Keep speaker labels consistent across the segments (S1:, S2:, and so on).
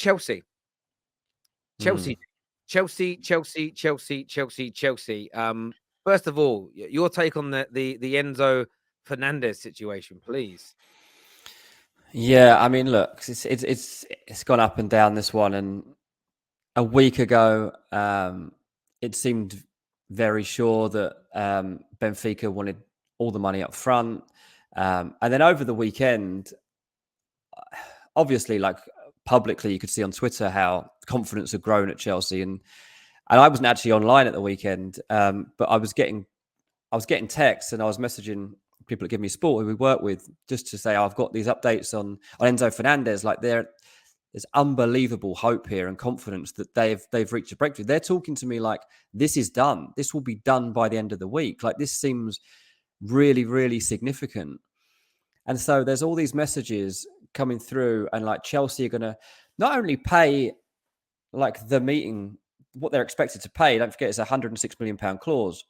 S1: Chelsea.
S2: Mm.
S1: Chelsea. First of all, your take on the Enzo Fernandez situation, please.
S2: Yeah, I mean, look, it's gone up and down, this one, and a week ago, it seemed very sure that Benfica wanted all the money up front, and then over the weekend, obviously, like publicly, you could see on Twitter how confidence had grown at Chelsea, and I wasn't actually online at the weekend, but I was getting texts and I was messaging people that give me sport who we work with just to say, I've got these updates on Enzo Fernandez. Like there's unbelievable hope here and confidence that they've reached a breakthrough. They're talking to me like this is done. This will be done by the end of the week. Like this seems really, really significant. And so there's all these messages coming through, and like Chelsea are going to not only pay like the meeting, what they're expected to pay. Don't forget, it's a £106 million clause.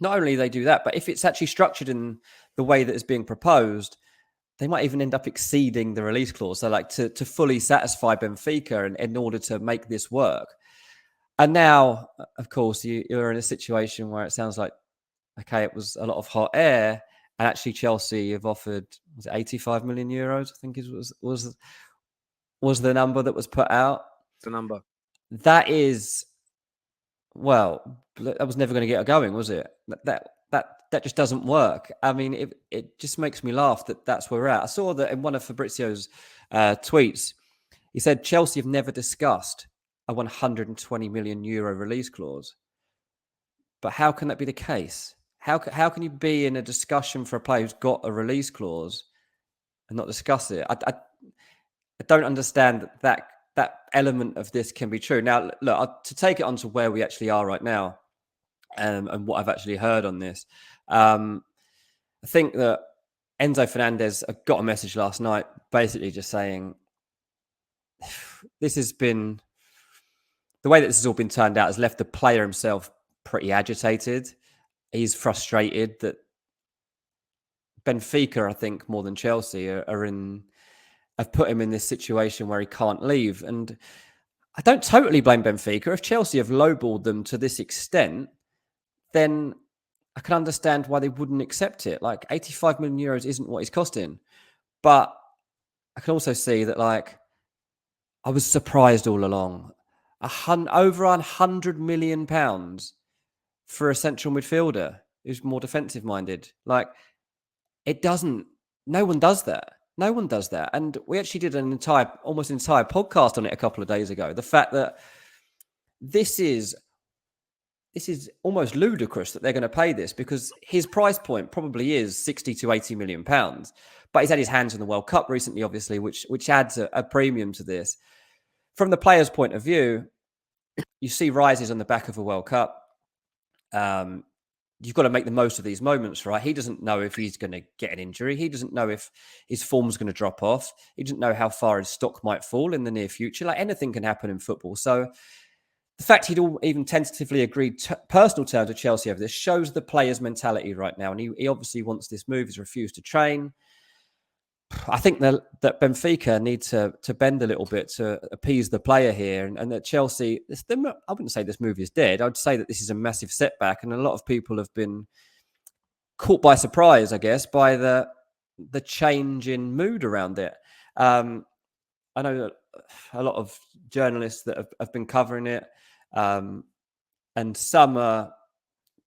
S2: Not only do they do that, but if it's actually structured in the way that is being proposed, they might even end up exceeding the release clause. So like to fully satisfy Benfica in order to make this work. And now, of course, you're in a situation where it sounds like, okay, it was a lot of hot air. And actually Chelsea have offered, was it 85 million euros? I think it was the number that was put out.
S1: The number.
S2: That is, well, that was never going to get going, was it? That just doesn't work. I mean, it just makes me laugh that that's where we're at. I saw that in one of Fabrizio's tweets. He said Chelsea have never discussed a 120 million euro release clause. But how can that be the case? How can you be in a discussion for a player who's got a release clause and not discuss it? I don't understand that element of this can be true. Now, look, to take it on to where we actually are right now, and what I've actually heard on this, I think that Enzo Fernandez got a message last night, basically just saying this has been the way that this has all been turned out has left the player himself pretty agitated. He's frustrated that Benfica, I think, more than Chelsea, have put him in this situation where he can't leave. And I don't totally blame Benfica. If Chelsea have lowballed them to this extent, then I can understand why they wouldn't accept it. Like 85 million euros isn't what he's costing. But I can also see that, like, I was surprised all along. Over £100 million for a central midfielder who's more defensive minded. Like, no one does that. No one does that. And we actually did almost entire podcast on it a couple of days ago. The fact that this is almost ludicrous that they're going to pay this, because his price point probably is 60 to 80 million pounds. But he's had his hands in the World Cup recently, obviously, which adds a premium to this. From the player's point of view, you see rises on the back of a World Cup. You've got to make the most of these moments, right? He doesn't know if he's going to get an injury. He doesn't know if his form's going to drop off. He doesn't know how far his stock might fall in the near future. Like, anything can happen in football. So the fact he'd even tentatively agreed personal terms with Chelsea over this shows the player's mentality right now. And he obviously wants this move. He's refused to train. I think that Benfica need to bend a little bit to appease the player here, and that Chelsea, I wouldn't say this move is dead. I'd say that this is a massive setback, and a lot of people have been caught by surprise, I guess, by the change in mood around it. I know a lot of journalists that have been covering it, and some are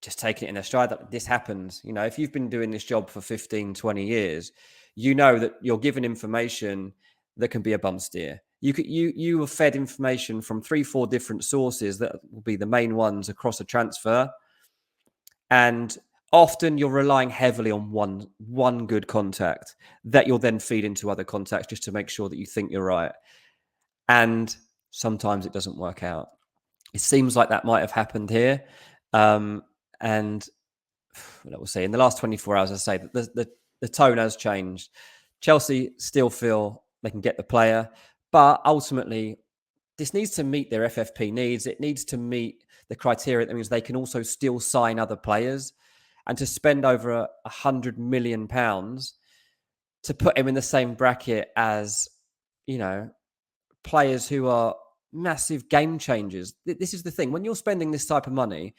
S2: just taking it in their stride that this happens. You know, if you've been doing this job for 15, 20 years, you know that you're given information that can be a bum steer. You are fed information from 3-4 different sources that will be the main ones across a transfer. And often you're relying heavily on one good contact that you'll then feed into other contacts just to make sure that you think you're right. And sometimes it doesn't work out. It seems like that might have happened here. And we'll see. In the last 24 hours, I say that the tone has changed. Chelsea still feel they can get the player, but ultimately, this needs to meet their FFP needs. It needs to meet the criteria. That means they can also still sign other players, and to spend over £100 million to put him in the same bracket as, you know, players who are massive game changers. This is the thing. When you're spending this type of money,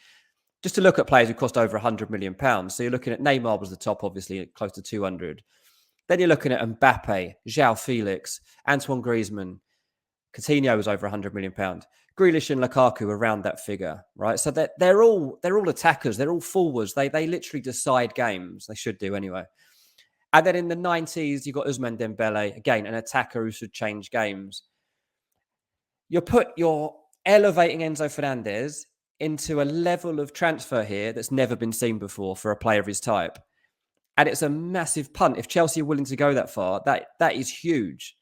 S2: just to look at players who cost over £100 million. So you're looking at Neymar was the top, obviously, close to 200. Then you're looking at Mbappe, João Felix, Antoine Griezmann. Coutinho was over £100 million. Grealish and Lukaku around that figure, right? So they're all attackers. They're all forwards. They literally decide games. They should do anyway. And then in the 90s, you've got Ousmane Dembele, again, an attacker who should change games. You're elevating Enzo Fernandez into a level of transfer here that's never been seen before for a player of his type. And it's a massive punt. If Chelsea are willing to go that far, that is huge.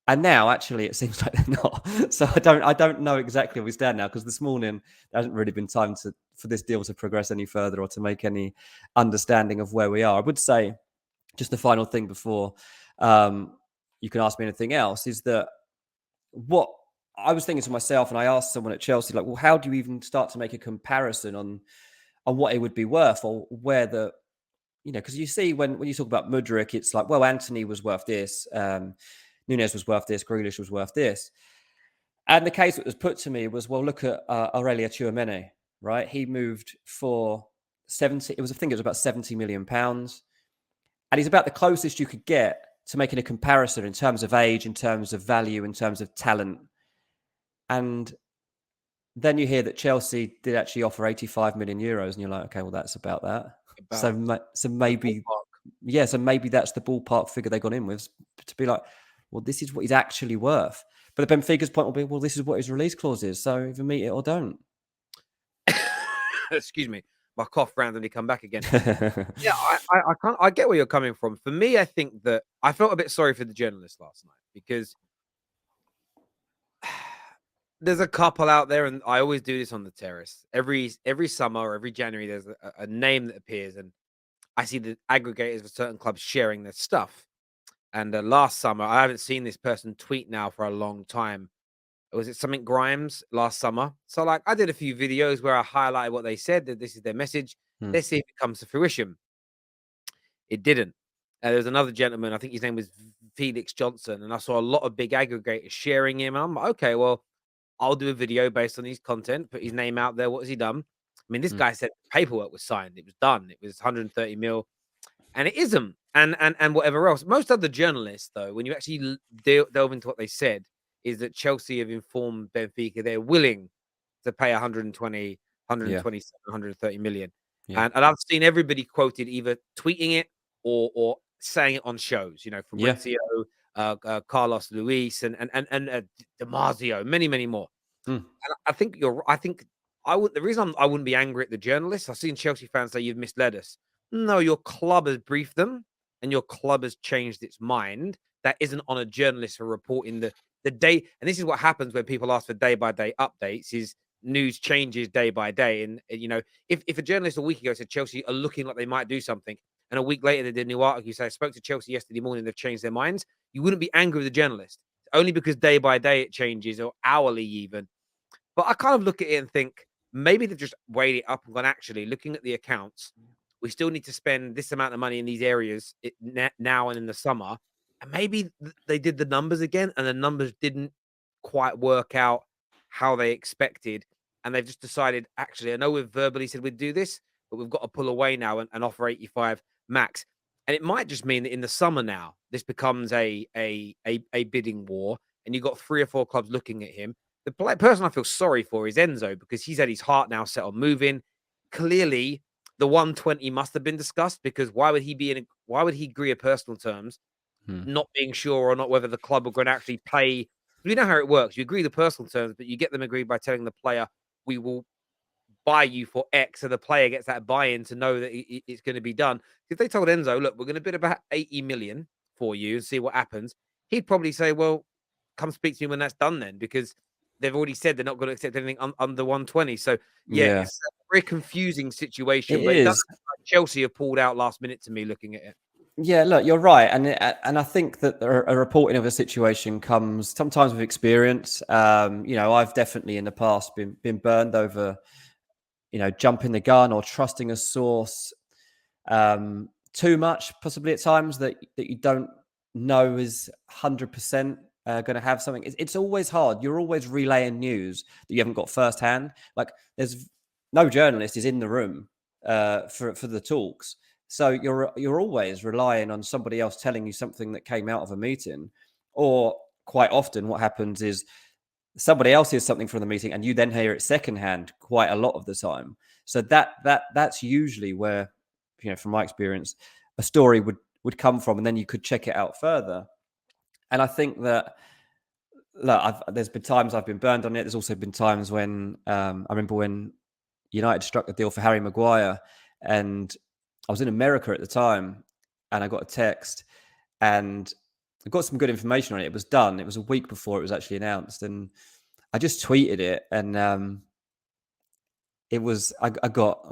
S2: And now, actually, it seems like they're not. So I don't know exactly where we stand now, because this morning there hasn't really been time for this deal to progress any further or to make any understanding of where we are. I would say, just the final thing before you can ask me anything else, is that what I was thinking to myself, and I asked someone at Chelsea, like, well, how do you even start to make a comparison on what it would be worth, or where the, because you see when you talk about Mudryk, it's like, well, Anthony was worth this, Nunez was worth this, Grealish was worth this. And the case that was put to me was, well, look at Aurelien Tchouameni, right? He moved for 70, I think it was about £70 million. And he's about the closest you could get to making a comparison in terms of age, in terms of value, in terms of talent. And then you hear that Chelsea did actually offer 85 million euros, and you're like, okay, well, that's about that. So maybe, so maybe that's the ballpark figure they got in with, to be like, well, this is what he's actually worth. But the Benfica's point will be, well, this is what his release clause is, so either meet it or don't.
S1: Excuse me, my cough randomly come back again. Yeah, I get where you're coming from. For me, I think that I felt a bit sorry for the journalist last night, because there's a couple out there, and I always do this on the Terrace. Every summer or every January, there's a name that appears, and I see the aggregators of certain clubs sharing their stuff. And last summer, I haven't seen this person tweet now for a long time. Was it something Grimes last summer? So, like, I did a few videos where I highlighted what they said, that this is their message. Let's see if it comes to fruition. It didn't. There was another gentleman, I think his name was Felix Johnson, and I saw a lot of big aggregators sharing him. I'm like, okay, well, I'll do a video based on his content, put his name out there. What has he done? I mean, this guy said paperwork was signed. It was done. It was 130 mil. And it isn't. And whatever else. Most other journalists, though, when you actually delve into what they said, is that Chelsea have informed Benfica they're willing to pay 120, 127, 130 million. Yeah. And I've seen everybody quoted either tweeting it or saying it on shows, from Fabrizio, Carlos Luis, and Damasio, many more. And I think the reason I wouldn't be angry at the journalists, I've seen Chelsea fans say you've misled us. No, your club has briefed them, and your club has changed its mind. That isn't on a journalist for reporting the day. And this is what happens when people ask for day-by-day updates, is news changes day by day. And, if a journalist a week ago said Chelsea are looking like they might do something, and a week later they did a new article, you say, I spoke to Chelsea yesterday morning, they've changed their minds, you wouldn't be angry with the journalist. Only because day by day it changes, or hourly even. But I kind of look at it and think, maybe they've just weighed it up and gone, actually, looking at the accounts, we still need to spend this amount of money in these areas now and in the summer. And maybe they did the numbers again, and the numbers didn't quite work out how they expected. And they've just decided, actually, I know we've verbally said we'd do this, but we've got to pull away now and offer 85 max. And it might just mean that in the summer now, this becomes a bidding war, and you've got 3 or 4 clubs looking at him. The person I feel sorry for is Enzo, because he's had his heart now set on moving. Clearly, the 120 must have been discussed, because why would he agree to personal terms, not being sure or not whether the club are going to actually pay? We know how it works. You agree the personal terms, but you get them agreed by telling the player, we will buy you for X, so the player gets that buy-in to know that it's going to be done. If they told Enzo, look, we're going to bid about 80 million for you and see what happens, he'd probably say, well, come speak to me when that's done then, because they've already said they're not going to accept anything under 120. So, it's a very confusing situation. But it doesn't look like Chelsea have pulled out last minute to me, looking at it.
S2: Yeah, look, you're right. And I think that a reporting of a situation comes sometimes with experience. I've definitely in the past been burned over, jumping the gun or trusting a source too much, possibly at times, that you don't know is 100%. going to have something. It's always hard. You're always relaying news that you haven't got firsthand. Like there's no journalist is in the room for the talks, so you're always relying on somebody else telling you something that came out of a meeting, or quite often what happens is somebody else hears something from the meeting and you then hear it secondhand quite a lot of the time. So that's usually where, from my experience, a story would come from, and then you could check it out further. And I think that, look, there's been times I've been burned on it. There's also been times when I remember when United struck a deal for Harry Maguire, and I was in America at the time, and I got a text, and I got some good information on it. It was done. It was a week before it was actually announced, and I just tweeted it, and it was I got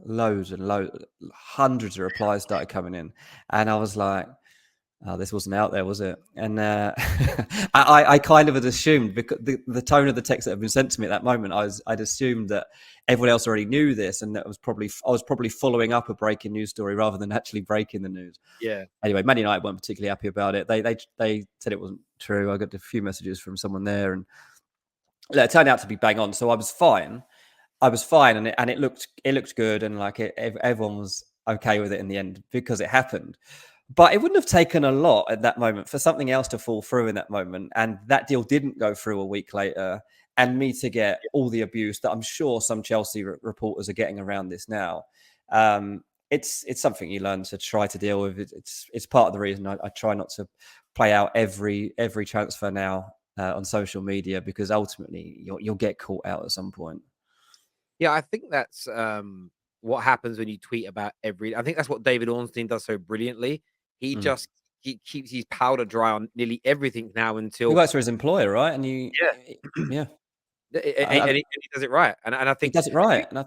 S2: loads and loads, hundreds of replies started coming in, and I was like, "Oh, this wasn't out there, was it?" And I kind of had assumed, because the tone of the text that had been sent to me at that moment, I'd assumed that everyone else already knew this, and that I was probably following up a breaking news story rather than actually breaking the news.
S1: Yeah.
S2: Anyway, Man United weren't particularly happy about it. They said it wasn't true. I got a few messages from someone there, and it turned out to be bang on. So I was fine. And it looked good, and like everyone was okay with it in the end because it happened. But it wouldn't have taken a lot at that moment for something else to fall through in that moment, and that deal didn't go through a week later, and me to get all the abuse that I'm sure some Chelsea reporters are getting around this now. It's something you learn to try to deal with. It's part of the reason I try not to play out every transfer now on social media, because ultimately you'll get caught out at some point.
S1: Yeah, I think that's what happens when you tweet about I think that's what David Ornstein does so brilliantly. He
S2: Mm.
S1: just he keeps his powder dry on nearly everything now
S2: He
S1: until
S2: works for his employer, right? And
S1: yeah,
S2: yeah,
S1: and he does it right. And I
S2: he
S1: think
S2: does it right. And